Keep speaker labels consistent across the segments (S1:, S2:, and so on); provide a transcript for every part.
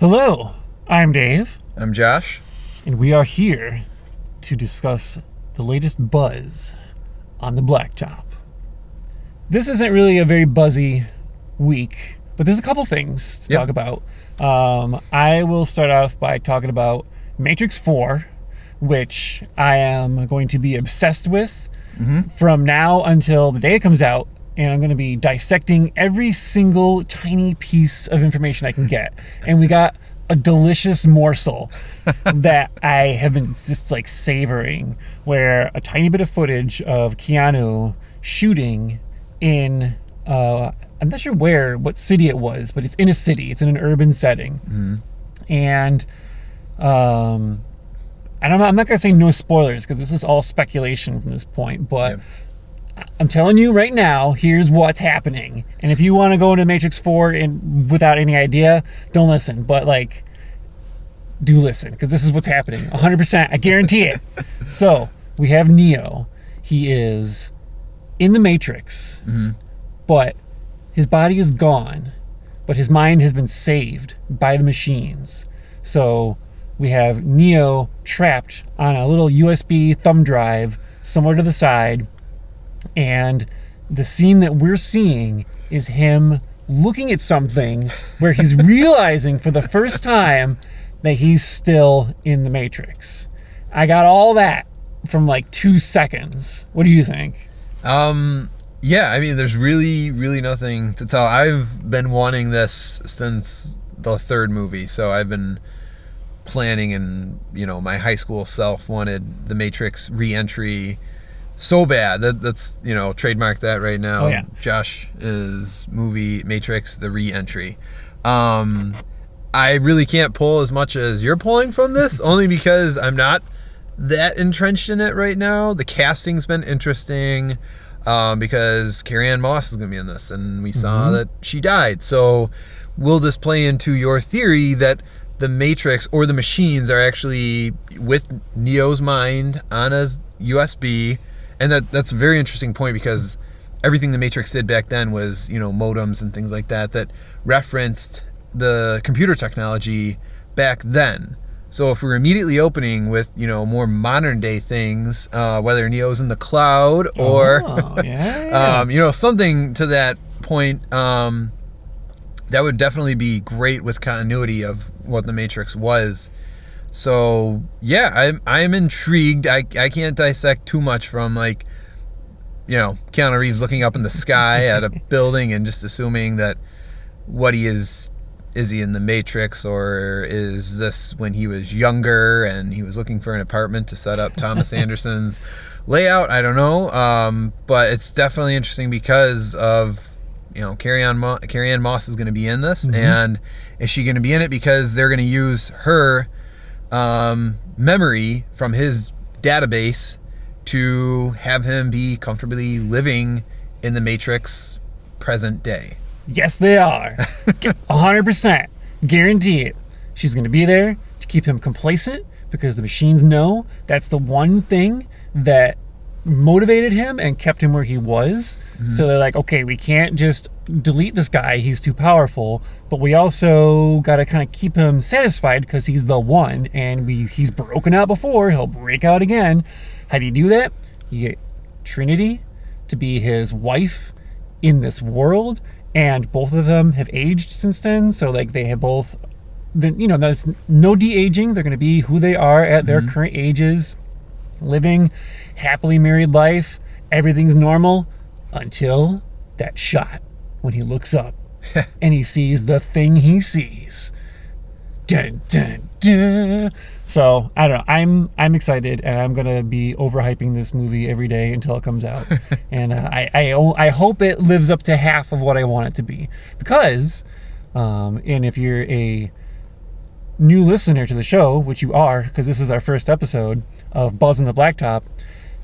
S1: Hello, I'm Dave,
S2: I'm Josh.
S1: and we are here to discuss the latest buzz on the Blacktop. This isn't really a very buzzy week, but there's a couple things to talk about. I will start off by talking about Matrix 4, which I am going to be obsessed with from now until the day it comes out. And I'm going to be dissecting every single tiny piece of information I can get. And we got a delicious morsel that I have been just like savoring, where a tiny bit of footage of Keanu shooting in, I'm not sure what city it was, but it's in a city. It's in an urban setting. And I'm not going to say no spoilers because this is all speculation from this point, but I'm telling you right now, here's what's happening. And if you want to go into Matrix 4 without any idea, don't listen. But, do listen, because this is what's happening. 100%. I guarantee it. So, we have Neo. He is in the Matrix, but his body is gone, but his mind has been saved by the machines. So, we have Neo trapped on a little USB thumb drive somewhere to the side. And the scene that we're seeing is him looking at something where he's realizing for the first time that he's still in the Matrix. I got all that from 2 seconds. What do you think?
S2: Yeah, I mean, there's really nothing to tell. I've been wanting this since the third movie, so I've been planning, and my high school self wanted the Matrix re-entry so bad. That's trademark that right now.
S1: Oh, yeah.
S2: Josh's movie Matrix, the re-entry. I really can't pull as much as you're pulling from this, only because I'm not that entrenched in it right now. The casting's been interesting, because Carrie-Anne Moss is going to be in this, and we saw that she died. So will this play into your theory that the Matrix or the machines are actually with Neo's mind on a USB? And that's a very interesting point, because everything the Matrix did back then was, modems and things like that referenced the computer technology back then. So if we're immediately opening with, more modern day things, whether Neo's in the cloud or, something to that point, that would definitely be great with continuity of what the Matrix was. So yeah, I'm intrigued. I can't dissect too much from Keanu Reeves looking up in the sky at a building and just assuming that what he is he in the Matrix, or is this when he was younger and he was looking for an apartment to set up Thomas Anderson's layout? I don't know. But it's definitely interesting because of Carrie-Anne Moss is going to be in this, and is she going to be in it because they're going to use her memory from his database to have him be comfortably living in the Matrix present day?
S1: Yes, they are. 100%. Guarantee it. She's going to be there to keep him complacent, because the machines know that's the one thing that motivated him and kept him where he was. So they're like, okay, we can't just delete this guy, he's too powerful, but we also got to kind of keep him satisfied because he's the one, and he's broken out before, he'll break out again. How do you do that? You get Trinity to be his wife in this world, and both of them have aged since then, so they have both, there's no de-aging. They're going to be who they are at their current ages, living happily married life. Everything's normal until that shot when he looks up and he sees the thing he sees. Dun, dun, dun. So I don't know. I'm excited, and I'm gonna be overhyping this movie every day until it comes out. And I hope it lives up to half of what I want it to be, because and if you're a new listener to the show, which you are, because this is our first episode of Buzz on the Blacktop,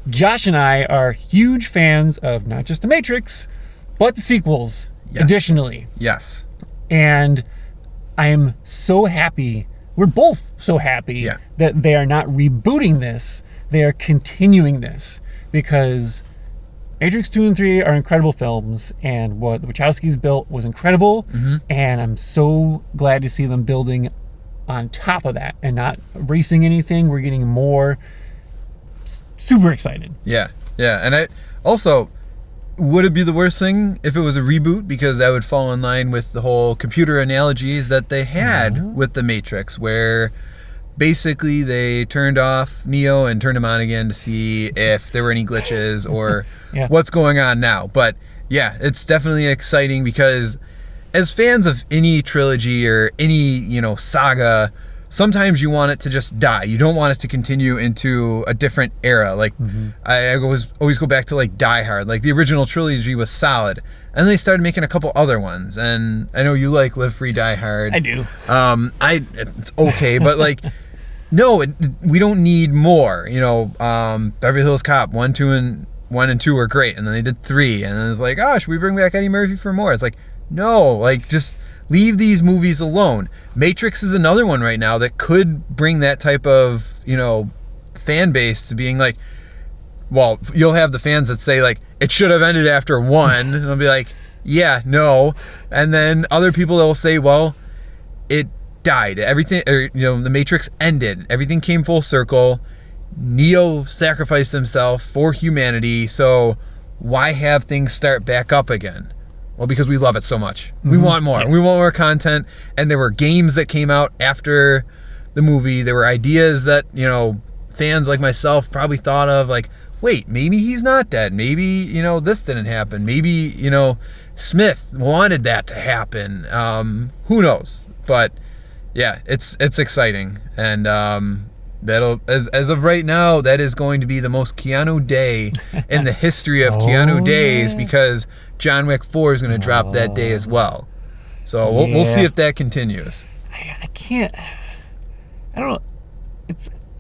S1: Josh and I are huge fans of not just The Matrix, but the sequels.
S2: Yes.
S1: Additionally.
S2: Yes.
S1: And I am so happy, we're both so happy that they are not rebooting this. They are continuing this, because Matrix 2 and 3 are incredible films, and what the Wachowskis built was incredible, and I'm so glad to see them building on top of that and not erasing anything. We're getting more. Super excited.
S2: Yeah. And I also, would it be the worst thing if it was a reboot? Because that would fall in line with the whole computer analogies that they had with The Matrix, where basically they turned off Neo and turned him on again to see if there were any glitches or what's going on now. But yeah, it's definitely exciting because as fans of any trilogy or any, saga, sometimes you want it to just die. You don't want it to continue into a different era. Like I always go back to like Die Hard. Like the original trilogy was solid, and they started making a couple other ones. And I know you like Live Free Die Hard.
S1: I do.
S2: It's okay, but like no, we don't need more. Beverly Hills Cop 1, 2, and 2 were great, and then they did 3, and then it's like, oh, should we bring back Eddie Murphy for more? It's like, no, like just leave these movies alone. Matrix is another one right now that could bring that type of, fan base to being like, well, you'll have the fans that say like, it should have ended after 1. And I'll be like, yeah, no. And then other people that will say, well, it died. Everything, the Matrix ended. Everything came full circle. Neo sacrificed himself for humanity. So why have things start back up again? Well, because we love it so much. We want more. Yes. We want more content. And there were games that came out after the movie. There were ideas that, fans like myself probably thought of, like, wait, maybe he's not dead. Maybe, this didn't happen. Maybe, Smith wanted that to happen. Who knows? But yeah, it's exciting. And that'll, as of right now, that is going to be the most Keanu day in the history of Keanu days, because John Wick 4 is going to drop that day as well. So we'll see if that continues.
S1: I don't know.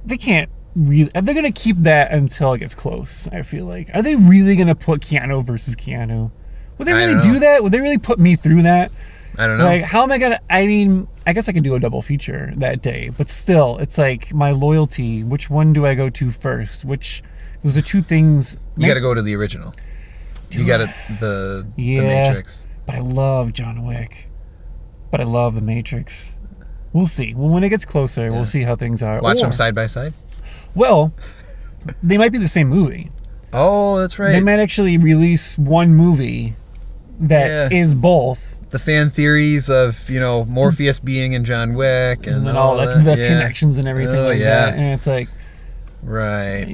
S1: They can't really. They're going to keep that until it gets close, I feel like. Are they really going to put Keanu versus Keanu? Would they really do that? Would they really put me through that?
S2: I don't know.
S1: Like, how am I going to... I mean, I guess I can do a double feature that day, but still, it's like my loyalty. Which one do I go to first? Those are two things...
S2: You got to go to the original. You got the Matrix.
S1: But I love John Wick. But I love the Matrix. We'll see. Well, when it gets closer, we'll see how things are.
S2: Watch them side by side?
S1: Well, they might be the same movie.
S2: Oh, that's right.
S1: They might actually release one movie that is both.
S2: The fan theories of, Morpheus being in John Wick and all that.
S1: The connections and everything that. And it's like...
S2: Right.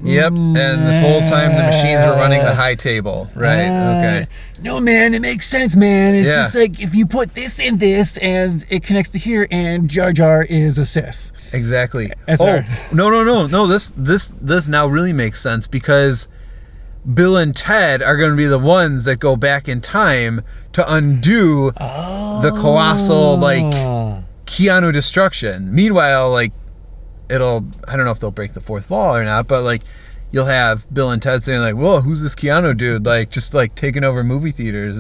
S2: Yep, and this whole time the machines were running the high table. Right, okay.
S1: No, man, it makes sense, man. It's just like, if you put this in this, and it connects to here, and Jar Jar is a Sith.
S2: Exactly. No. This now really makes sense, because Bill and Ted are going to be the ones that go back in time to undo the colossal, Keanu destruction. Meanwhile, I don't know if they'll break the fourth wall or not, but you'll have Bill and Ted saying whoa, who's this Keanu dude? Just taking over movie theaters,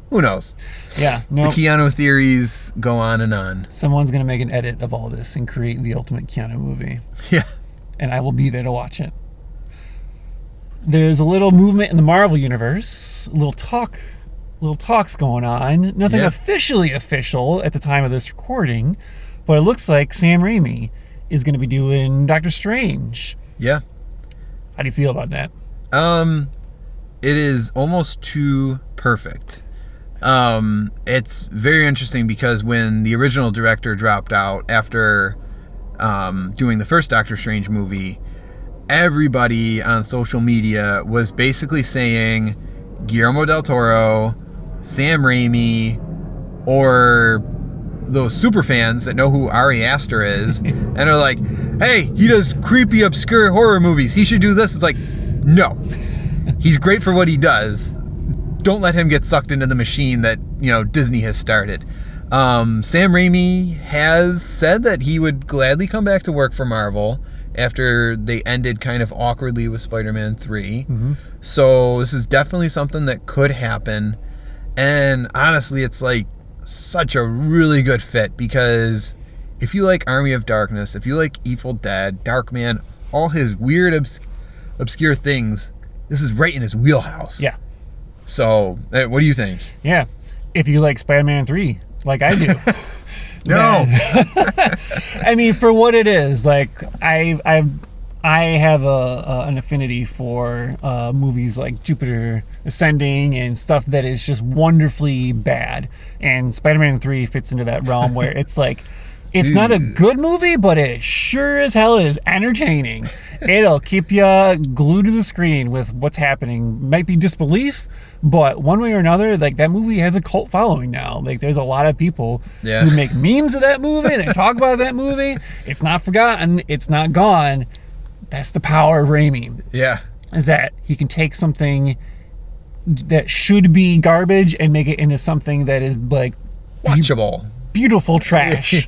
S2: who knows?
S1: Yeah, no.
S2: The Keanu theories go on and on.
S1: Someone's going to make an edit of all this and create the ultimate Keanu movie.
S2: Yeah.
S1: And I will be there to watch it. There's a little movement in the Marvel universe, little talks going on. Nothing officially official at the time of this recording, but it looks like Sam Raimi is going to be doing Doctor Strange.
S2: Yeah.
S1: How do you feel about that?
S2: It is almost too perfect. It's very interesting because when the original director dropped out after doing the first Doctor Strange movie, everybody on social media was basically saying Guillermo del Toro, Sam Raimi, or those super fans that know who Ari Aster is and are like, hey, he does creepy, obscure horror movies. He should do this. It's like, no. He's great for what he does. Don't let him get sucked into the machine that, Disney has started. Sam Raimi has said that he would gladly come back to work for Marvel after they ended kind of awkwardly with Spider-Man 3. Mm-hmm. So this is definitely something that could happen. And honestly, it's such a really good fit, because if you like Army of Darkness, if you like Evil Dead, Darkman, all his weird, obscure things, this is right in his wheelhouse.
S1: Yeah.
S2: So, what do you think?
S1: Yeah. If you like Spider-Man 3, like I do.
S2: No.
S1: I mean, for what it is, like I have an affinity for movies like Jupiter Ascending and stuff that is just wonderfully bad. And Spider-Man 3 fits into that realm where it's like, it's not a good movie, but it sure as hell is entertaining. It'll keep you glued to the screen with what's happening. Might be disbelief, but one way or another, like that movie has a cult following now. Like there's a lot of people who make memes of that movie. They talk about that movie. It's not forgotten. It's not gone. That's the power of Raimi.
S2: Yeah.
S1: Is that he can take something that should be garbage and make it into something that is like
S2: watchable,
S1: beautiful trash.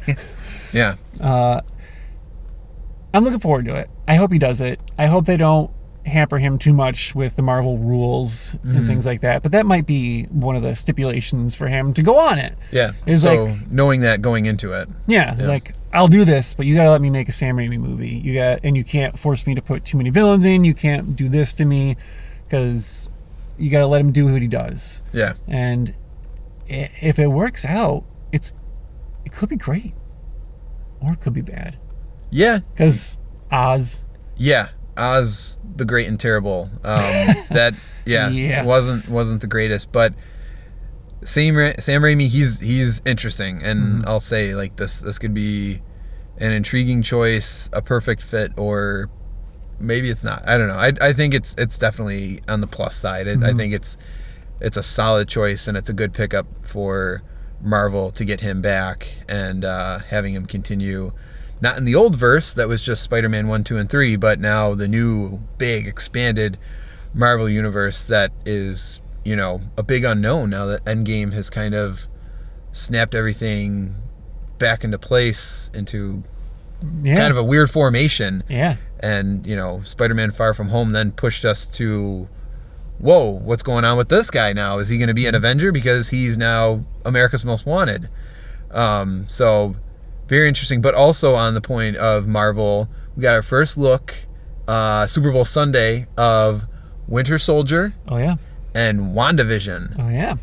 S2: Yeah.
S1: I'm looking forward to it. I hope he does it. I hope they don't hamper him too much with the Marvel rules and things like that. But that might be one of the stipulations for him to go on it.
S2: Yeah.
S1: Is
S2: so
S1: like,
S2: knowing that going into it.
S1: Yeah, like I'll do this, but you gotta let me make a Sam Raimi movie. And you can't force me to put too many villains in. You can't do this to me, because you gotta let him do what he does.
S2: Yeah.
S1: And if it works out, it could be great, or it could be bad.
S2: Yeah.
S1: Because Oz.
S2: Yeah. Oz the Great and Terrible. That wasn't the greatest, but Sam Raimi, he's interesting, and I'll say like this could be an intriguing choice, a perfect fit, or maybe it's not. I don't know. I think it's definitely on the plus side. I think it's a solid choice, and it's a good pickup for Marvel to get him back and having him continue. Not in the old verse that was just Spider-Man 1, 2, and 3, but now the new, big, expanded Marvel universe that is, a big unknown now that Endgame has kind of snapped everything back into place into kind of a weird formation.
S1: Yeah.
S2: And, Spider-Man Far From Home then pushed us to, whoa, what's going on with this guy now? Is he going to be an Avenger? Because he's now America's Most Wanted. So... very interesting, but also on the point of Marvel, we got our first look, Super Bowl Sunday, of Winter Soldier.
S1: Oh, yeah.
S2: And WandaVision.
S1: Oh, yeah.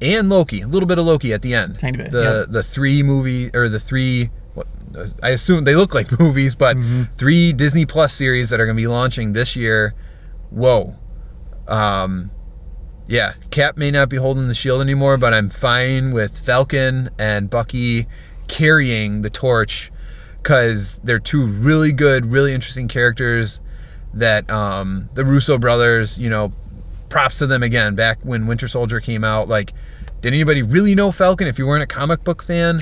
S2: And Loki. A little bit of Loki at the end.
S1: Tiny bit,
S2: The three movie, or the three, I assume they look like movies, but 3 Disney Plus series that are going to be launching this year. Whoa. Yeah, Cap may not be holding the shield anymore, but I'm fine with Falcon and Bucky carrying the torch, because they're 2 really good, really interesting characters that the Russo brothers, props to them again. Back when Winter Soldier came out, like, did anybody really know Falcon if you weren't a comic book fan?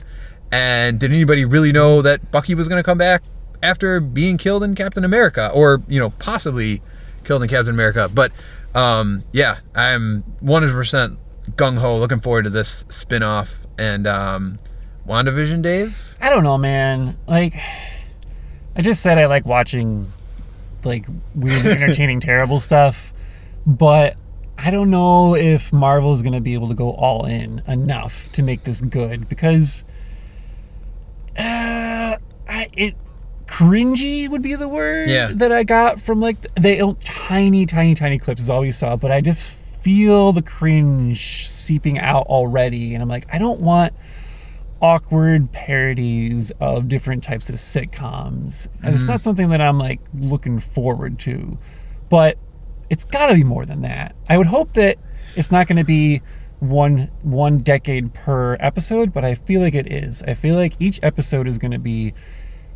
S2: And did anybody really know that Bucky was going to come back after being killed in Captain America, or possibly killed in Captain America? But yeah, I'm 100% gung-ho, looking forward to this spin-off. And WandaVision, Dave?
S1: I don't know, man. Like, I just said I like watching, like, weird, entertaining, terrible stuff. But I don't know if Marvel is going to be able to go all in enough to make this good. Because cringy would be the word that I got from, like, the tiny clips is all we saw. But I just feel the cringe seeping out already. And I'm like, I don't want awkward parodies of different types of sitcoms. And it's not something that I'm like looking forward to, but it's got to be more than that. I would hope that it's not going to be one decade per episode, but I feel like it is. I feel like each episode is going to be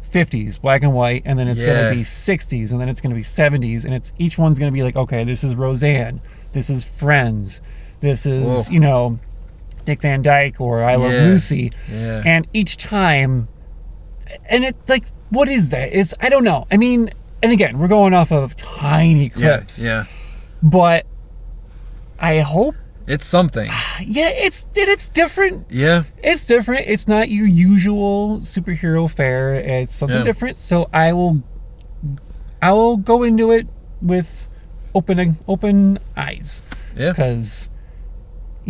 S1: 50s black and white, and then it's going to be 60s, and then it's going to be 70s, and each one's going to be like, okay, this is Roseanne, this is Friends, this is Dick Van Dyke, or I Love Lucy. Yeah. And each time, and it's like, what is that? I don't know. I mean, and again, we're going off of tiny clips.
S2: Yeah.
S1: But I hope
S2: it's something.
S1: Yeah, it's different.
S2: Yeah.
S1: It's different. It's not your usual superhero fare. It's something different. So I will go into it with open eyes. Yeah. Because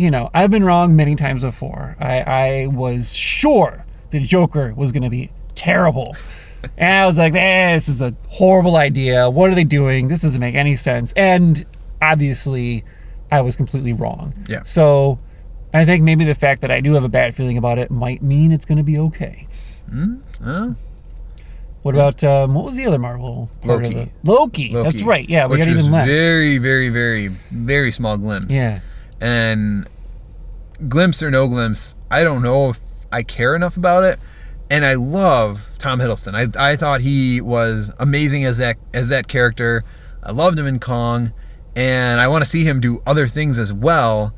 S1: I've been wrong many times before. I was sure the Joker was going to be terrible. And I was like, this is a horrible idea. What are they doing? This doesn't make any sense. And obviously, I was completely wrong.
S2: Yeah.
S1: So I think maybe the fact that I do have a bad feeling about it might mean it's going to be okay.
S2: I don't know.
S1: What about, what was the other Marvel part of it? Loki. That's right. Yeah, we got even less.
S2: Very, very, very, very small glimpse.
S1: Yeah.
S2: And glimpse or no glimpse, I don't know if I care enough about it. And I love Tom Hiddleston. I thought he was amazing as that character. I loved him in Kong, and I want to see him do other things as well.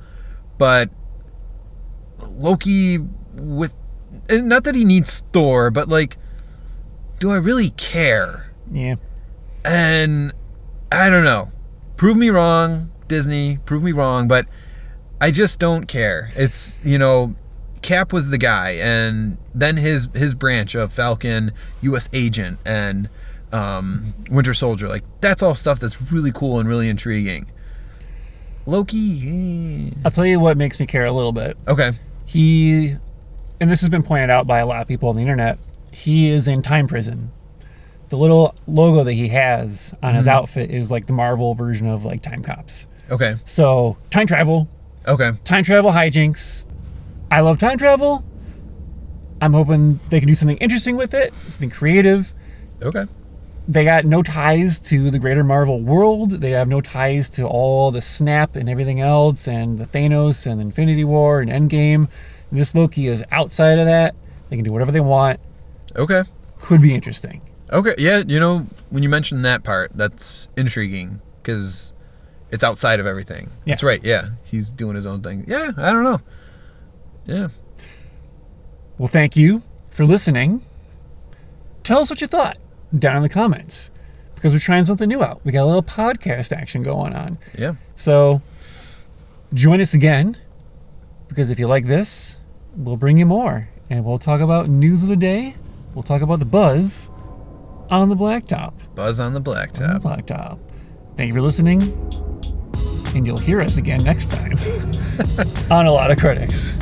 S2: But Loki, and not that he needs Thor, but like, do I really care?
S1: Yeah.
S2: And I don't know. Prove me wrong, Disney. Prove me wrong, but I just don't care. It's, Cap was the guy, and then his branch of Falcon, U.S. Agent, and Winter Soldier. Like, that's all stuff that's really cool and really intriguing. Loki.
S1: I'll tell you what makes me care a little bit.
S2: Okay.
S1: And this has been pointed out by a lot of people on the internet, he is in time prison. The little logo that he has on his outfit is like the Marvel version of like Time Cops.
S2: Okay.
S1: So, time travel.
S2: Okay.
S1: Time travel hijinks. I love time travel. I'm hoping they can do something interesting with it, something creative.
S2: Okay.
S1: They got no ties to the greater Marvel world. They have no ties to all the Snap and everything else, and the Thanos and Infinity War and Endgame. This Loki is outside of that. They can do whatever they want.
S2: Okay.
S1: Could be interesting.
S2: Okay. Yeah, when you mentioned that part, that's intriguing because it's outside of everything.
S1: Yeah.
S2: That's right. Yeah. He's doing his own thing. Yeah, I don't know. Yeah.
S1: Well, thank you for listening. Tell us what you thought down in the comments, because we're trying something new out. We got a little podcast action going on.
S2: Yeah.
S1: So join us again, because if you like this, we'll bring you more, and we'll talk about news of the day. We'll talk about the buzz on the Blacktop.
S2: Buzz on the Blacktop.
S1: On the Blacktop. Thank you for listening, and you'll hear us again next time on A Lot of Critics.